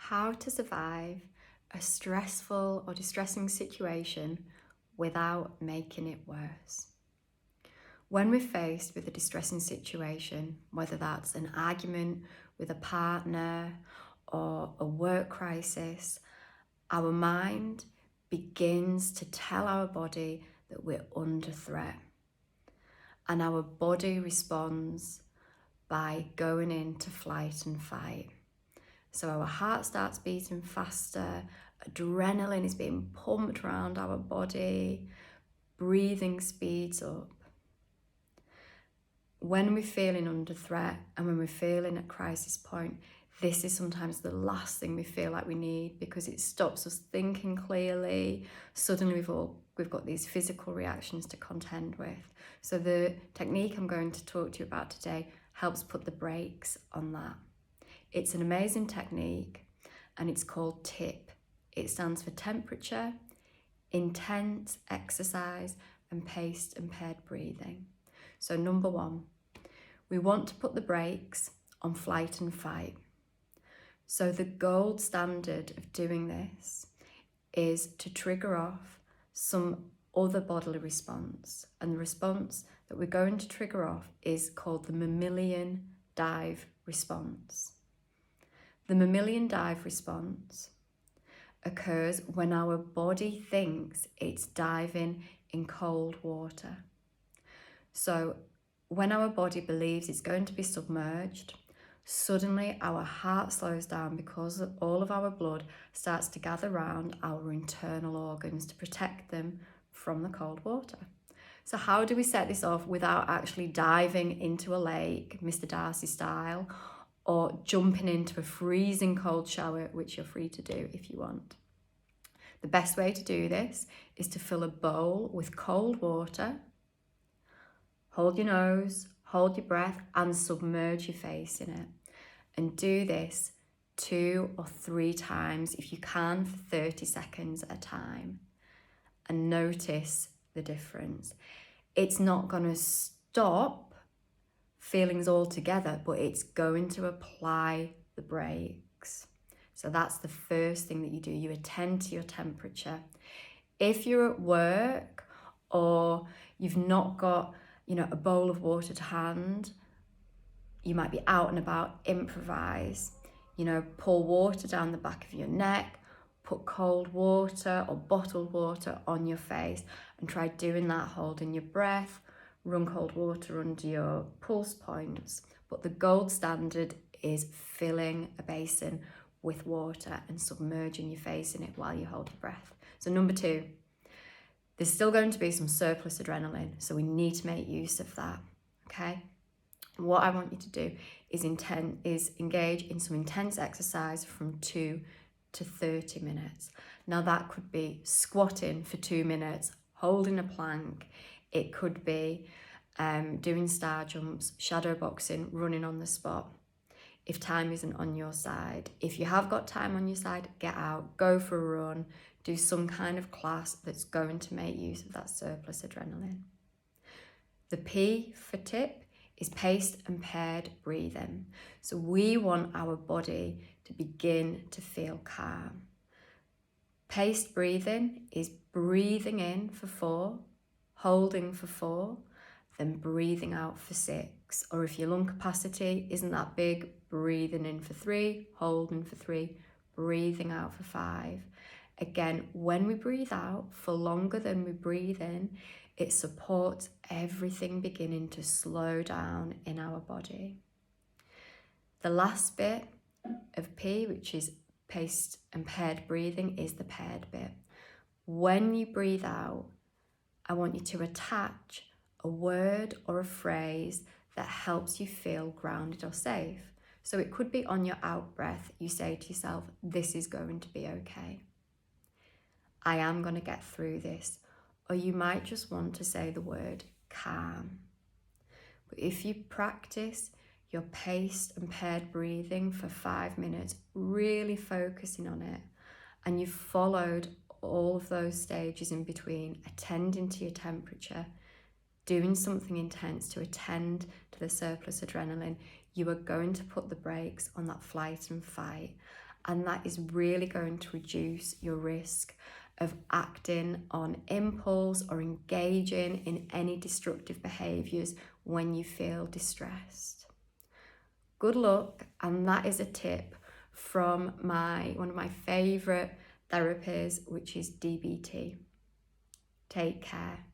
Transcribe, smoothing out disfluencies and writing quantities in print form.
how to survive a stressful or distressing situation without making it worse. When we're faced with a distressing situation, whether that's an argument with a partner or a work crisis, our mind begins to tell our body that we're under threat. And our body responds by going into flight and fight. So our heart starts beating faster, adrenaline is being pumped around our body, breathing speeds up. When we're feeling under threat and when we're feeling at crisis point, this is sometimes the last thing we feel like we need, because it stops us thinking clearly. Suddenly we've got these physical reactions to contend with. So the technique I'm going to talk to you about today helps put the brakes on that. It's an amazing technique and it's called TIPP. It stands for temperature, intense exercise and paced impaired breathing. So number one, we want to put the brakes on flight and fight. So the gold standard of doing this is to trigger off some other bodily response. And the response that we're going to trigger off is called the mammalian dive response. The mammalian dive response occurs when our body thinks it's diving in cold water. So when our body believes it's going to be submerged, suddenly our heart slows down because all of our blood starts to gather around our internal organs to protect them from the cold water. So how do we set this off without actually diving into a lake, Mr. Darcy style, or jumping into a freezing cold shower, which you're free to do if you want? The best way to do this is to fill a bowl with cold water, hold your nose, hold your breath and submerge your face in it. And do this 2 or 3 times if you can for 30 seconds at a time. And notice the difference. It's not going to stop feelings altogether, but it's going to apply the brakes. So that's the first thing that you do. You attend to your temperature. If you're at work or you've not got, a bowl of water to hand, you might be out and about, improvise. Pour water down the back of your neck, put cold water or bottled water on your face and try doing that holding your breath. Run cold water under your pulse points. But the gold standard is filling a basin with water and submerging your face in it while you hold your breath. So number 2, there's still going to be some surplus adrenaline, so we need to make use of that, okay? What I want you to do is engage in some intense exercise from 2 to 30 minutes. Now that could be squatting for 2 minutes, holding a plank. It could be doing star jumps, shadow boxing, running on the spot. If time isn't on your side, if you have got time on your side, get out, go for a run, do some kind of class that's going to make use of that surplus adrenaline. The P for TIPP is paced and paired breathing. So we want our body to begin to feel calm. Paced breathing is breathing in for 4, holding for 4, then breathing out for 6. Or if your lung capacity isn't that big, breathing in for 3, holding for 3, breathing out for 5. Again, when we breathe out for longer than we breathe in, it supports everything beginning to slow down in our body. The last bit of P, which is paced and paired breathing, is the paired bit. When you breathe out, I want you to attach a word or a phrase that helps you feel grounded or safe. So it could be on your out breath, you say to yourself, this is going to be okay. I am going to get through this. Or you might just want to say the word calm. But if you practice your paced and paired breathing for 5 minutes, really focusing on it, and you've followed all of those stages in between, attending to your temperature, doing something intense to attend to the surplus adrenaline, you are going to put the brakes on that flight and fight. and that is really going to reduce your risk of acting on impulse or engaging in any destructive behaviours when you feel distressed. Good luck, and that is a tip from one of my favourite therapies, which is DBT. Take care.